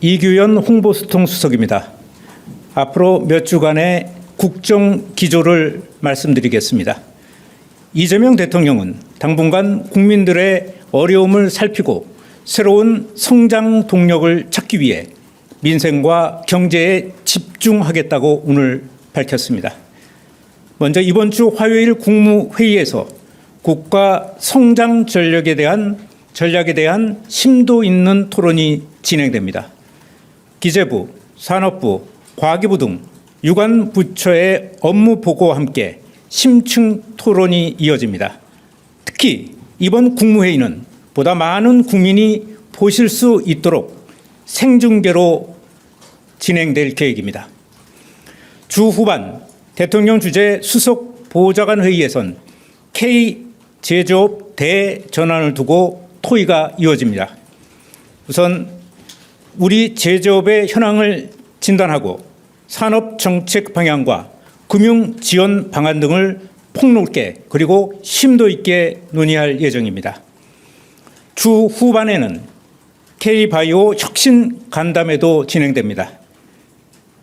이규현 홍보수통 수석입니다. 앞으로 몇 주간의 국정 기조를 말씀드리겠습니다. 이재명 대통령은 당분간 국민들의 어려움을 살피고 새로운 성장 동력을 찾기 위해 민생과 경제에 집중하겠다고 오늘 밝혔습니다. 먼저 이번 주 화요일 국무회의에서 국가 성장 전략에 대한 심도 있는 토론이 진행됩니다. 기재부, 산업부, 과기부 등 유관 부처의 업무 보고와 함께 심층 토론이 이어집니다. 특히 이번 국무회의는 보다 많은 국민이 보실 수 있도록 생중계로 진행될 계획입니다. 주 후반 대통령 주재 수석 보좌관 회의에선 K 제조업 대전환을 두고 토의가 이어집니다. 우선 우리 제조업의 현황을 진단하고 산업 정책 방향과 금융 지원 방안 등을 폭넓게 그리고 심도 있게 논의할 예정입니다. 주 후반에는 K바이오 혁신 간담회도 진행됩니다.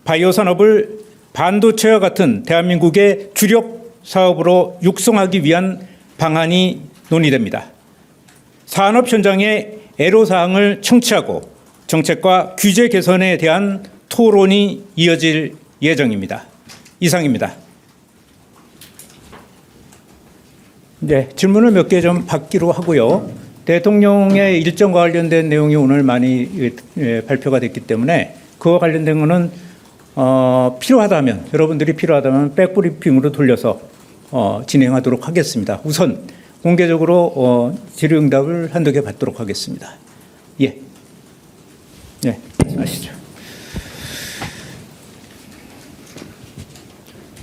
바이오 산업을 반도체와 같은 대한민국의 주력 사업으로 육성하기 위한 방안이 논의됩니다. 산업 현장의 애로사항을 청취하고 정책과 규제 개선에 대한 토론이 이어질 예정입니다. 이상입니다. 네, 질문을 몇 개 좀 받기로 하고요. 대통령의 일정과 관련된 내용이 오늘 많이 발표가 됐기 때문에 그와 관련된 것은 필요하다면 여러분들이 필요하다면 백브리핑으로 돌려서 진행하도록 하겠습니다. 우선 공개적으로 질의응답을 한두 개 받도록 하겠습니다. 예, 네, 말씀하시죠.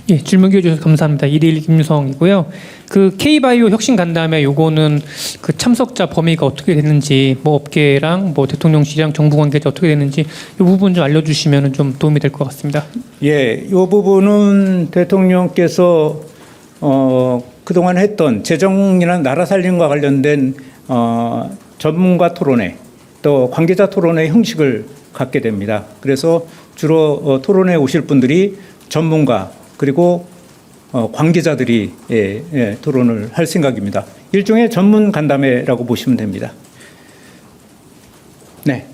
예, 질문 기회 주셔서 감사합니다. 1일 김유성이고요. 그 K바이오 혁신 간담회 요거는 그 참석자 범위가 어떻게 됐는지, 뭐 업계랑 뭐 대통령실이랑 정부 관계자 어떻게 됐는지 이 부분 좀 알려주시면 좀 도움이 될 것 같습니다. 예, 이 부분은 대통령께서 그동안 했던 재정이나 나라 살림과 관련된 전문가 토론회 또 관계자 토론회 형식을 갖게 됩니다. 그래서 주로 토론에 오실 분들이 전문가 그리고 관계자들이 토론을 할 생각입니다. 일종의 전문 간담회라고 보시면 됩니다. 네.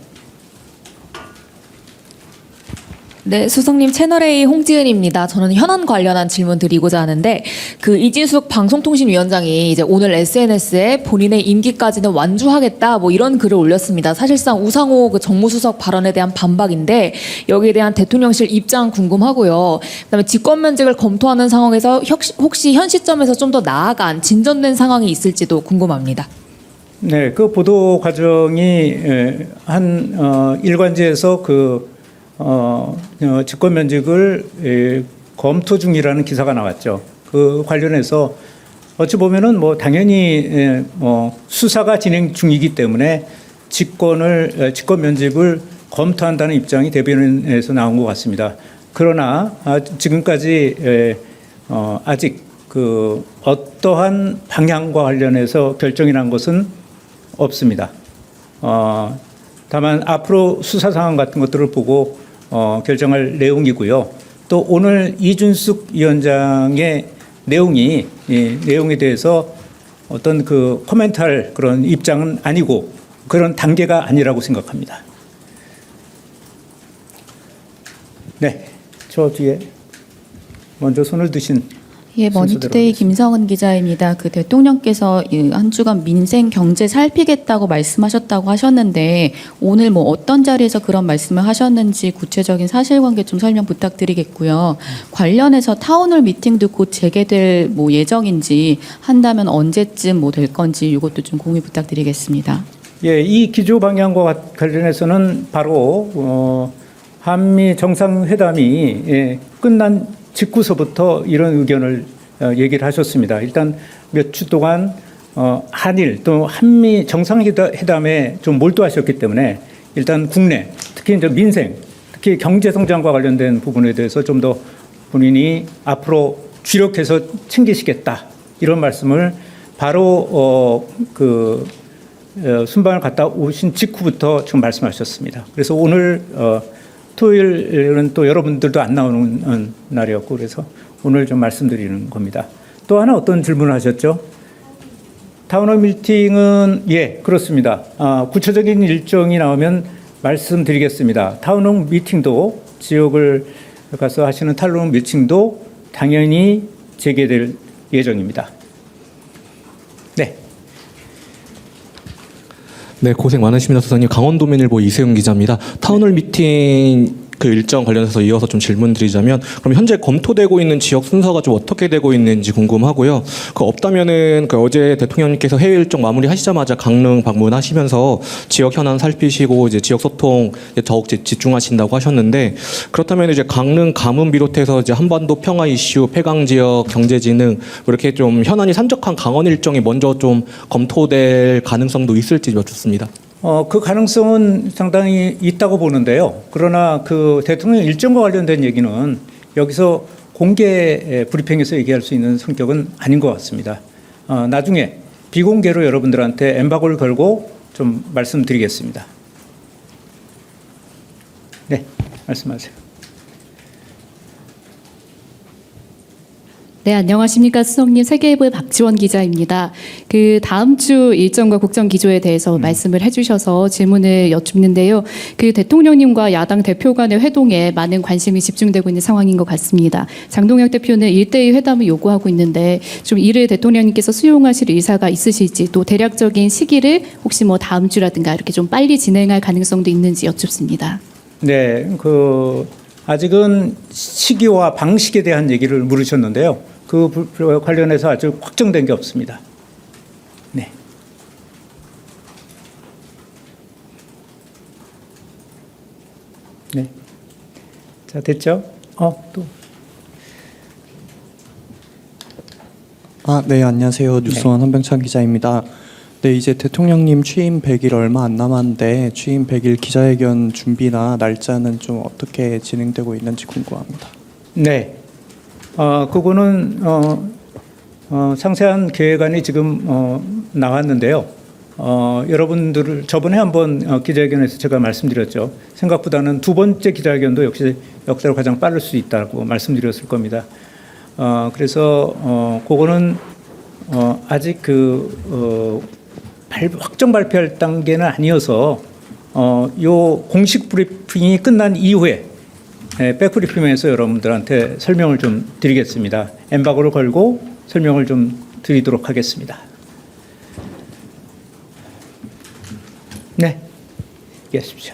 네, 수석님 채널A 홍지은입니다. 저는 현안 관련한 질문 드리고자 하는데 그 이진숙 방송통신위원장이 이제 오늘 SNS에 본인의 임기까지는 완주하겠다 뭐 이런 글을 올렸습니다. 사실상 우상호 그 정무수석 발언에 대한 반박인데 여기에 대한 대통령실 입장 궁금하고요. 그다음에 직권면직을 검토하는 상황에서 혹시 현 시점에서 좀 더 나아간 진전된 상황이 있을지도 궁금합니다. 네, 그 보도 과정이 한 일관지에서 직권면직을 검토 중이라는 기사가 나왔죠. 그 관련해서 어찌 보면은 뭐 당연히 수사가 진행 중이기 때문에 직권면직을 검토한다는 입장이 대변인에서 나온 것 같습니다. 그러나 지금까지 아직 그 어떠한 방향과 관련해서 결정이 난 것은 없습니다. 다만 앞으로 수사 상황 같은 것들을 보고 결정할 내용이고요. 또 오늘 이준숙 위원장의 내용에 대해서 어떤 그 코멘트할 그런 입장은 아니고 그런 단계가 아니라고 생각합니다. 네, 저 뒤에 먼저 손을 드신. 예, 머니투데이 김성은 기자입니다. 그 대통령께서 한 주간 민생 경제 살피겠다고 말씀하셨다고 하셨는데 오늘 뭐 어떤 자리에서 그런 말씀을 하셨는지 구체적인 사실관계 좀 설명 부탁드리겠고요. 관련해서 타운홀 미팅도 곧 재개될 뭐 예정인지 한다면 언제쯤 뭐 될 건지 이것도 좀 공유 부탁드리겠습니다. 예, 이 기조 방향과 관련해서는 바로 한미 정상회담이 끝난 직후서부터 이런 의견을 얘기를 하셨습니다. 일단 몇 주 동안 한일 또 한미 정상회담에 좀 몰두하셨기 때문에 일단 국내 특히 이제 민생 특히 경제 성장과 관련된 부분에 대해서 좀 더 본인이 앞으로 주력해서 챙기시겠다 이런 말씀을 바로 순방을 갔다 오신 직후부터 지금 말씀하셨습니다. 그래서 오늘 토요일은 또 여러분들도 안 나오는 날이었고 그래서 오늘 좀 말씀드리는 겁니다. 또 하나 어떤 질문을 하셨죠? 타운홀 미팅은 그렇습니다. 구체적인 일정이 나오면 말씀드리겠습니다. 타운홀 미팅도 지역을 가서 하시는 타운홀 미팅도 당연히 재개될 예정입니다. 네. 네, 고생 많으십니다, 소장님. 강원도민일보 이세용 기자입니다. 타운홀 미팅 그 일정 관련해서 이어서 좀 질문드리자면, 그럼 현재 검토되고 있는 지역 순서가 좀 어떻게 되고 있는지 궁금하고요. 그 없다면은 그 어제 대통령님께서 해외 일정 마무리하시자마자 강릉 방문하시면서 지역 현안 살피시고 이제 지역 소통 더욱 집중하신다고 하셨는데, 그렇다면 이제 강릉 가문 비롯해서 이제 한반도 평화 이슈, 폐강 지역, 경제진흥 이렇게 좀 현안이 산적한 강원 일정이 먼저 좀 검토될 가능성도 있을지 여쭙습니다. 그 가능성은 상당히 있다고 보는데요. 그러나 그 대통령 일정과 관련된 얘기는 여기서 공개 브리핑에서 얘기할 수 있는 성격은 아닌 것 같습니다. 나중에 비공개로 여러분들한테 엠바고를 걸고 좀 말씀드리겠습니다. 네, 말씀하세요. 네, 안녕하십니까. 수석님, 세계일보의 박지원 기자입니다. 그 다음 주 일정과 국정 기조에 대해서 말씀을 해주셔서 질문을 여쭙는데요. 그 대통령님과 야당 대표 간의 회동에 많은 관심이 집중되고 있는 상황인 것 같습니다. 장동혁 대표는 1대1 회담을 요구하고 있는데 좀 이를 대통령님께서 수용하실 의사가 있으실지, 또 대략적인 시기를 혹시 뭐 다음 주라든가 이렇게 좀 빨리 진행할 가능성도 있는지 여쭙습니다. 네, 아직은 시기와 방식에 대한 얘기를 물으셨는데요. 그 관련해서 아주 확정된 게 없습니다. 네. 네. 자, 됐죠? 또. 네, 안녕하세요. 뉴스원 한병찬 기자입니다. 네, 이제 대통령님 취임 100일 얼마 안 남았는데 취임 100일 기자회견 준비나 날짜는 좀 어떻게 진행되고 있는지 궁금합니다. 네. 그거는 상세한 계획안이 지금 나왔는데요. 여러분들을 저번에 한번 기자회견에서 제가 말씀드렸죠. 생각보다는 두 번째 기자회견도 역시 역대로 가장 빠를 수 있다고 말씀드렸을 겁니다. 그래서 그거는 아직 확정 발표할 단계는 아니어서 요 공식 브리핑이 끝난 이후에 백브리핑에서 여러분들한테 설명을 좀 드리겠습니다. 엠바고를 걸고 설명을 좀 드리도록 하겠습니다. 네, 얘기하십시오.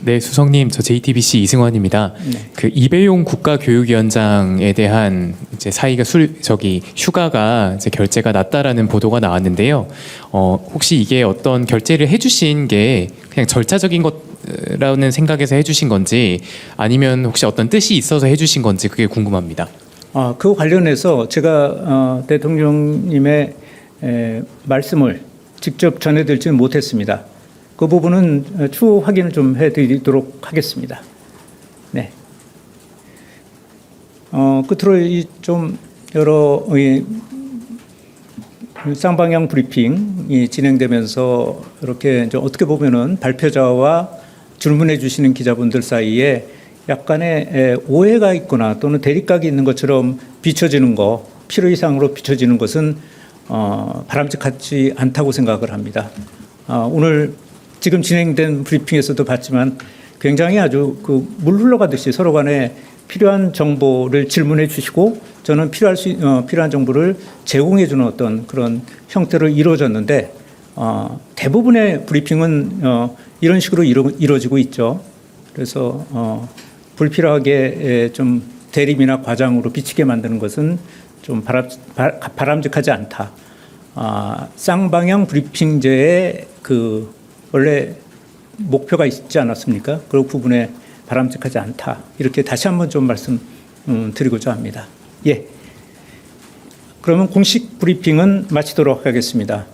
네, 수석님, 저 JTBC 이승환입니다. 네. 그 이배용 국가교육위원장에 대한 이제 사이가 휴가가 이제 결재가 났다라는 보도가 나왔는데요. 혹시 이게 어떤 결재를 해주신 게 그냥 절차적인 것라는 생각에서 해주신 건지, 아니면 혹시 어떤 뜻이 있어서 해주신 건지 그게 궁금합니다. 그 관련해서 제가 대통령님의 말씀을 직접 전해드리지는 못했습니다. 그 부분은 추후 확인을 좀 해드리도록 하겠습니다. 네. 끝으로 좀 여러 쌍방향 브리핑이 진행되면서 이렇게 이제 어떻게 보면은 발표자와 질문해 주시는 기자분들 사이에 약간의 오해가 있거나 또는 대립각이 있는 것처럼 비춰지는 거, 필요 이상으로 비춰지는 것은 바람직하지 않다고 생각을 합니다. 오늘 지금 진행된 브리핑에서도 봤지만 굉장히 아주 물 흘러가듯이 서로 간에 필요한 정보를 질문해 주시고 저는 필요한 정보를 제공해 주는 어떤 그런 형태로 이루어졌는데 대부분의 브리핑은 이런 식으로 이루어지고 있죠. 그래서 불필요하게 좀 대립이나 과장으로 비치게 만드는 것은 좀 바람직하지 않다. 쌍방향 브리핑제의 원래 목표가 있지 않았습니까? 그 부분에 바람직하지 않다. 이렇게 다시 한번 좀 말씀드리고자 합니다. 예. 그러면 공식 브리핑은 마치도록 하겠습니다.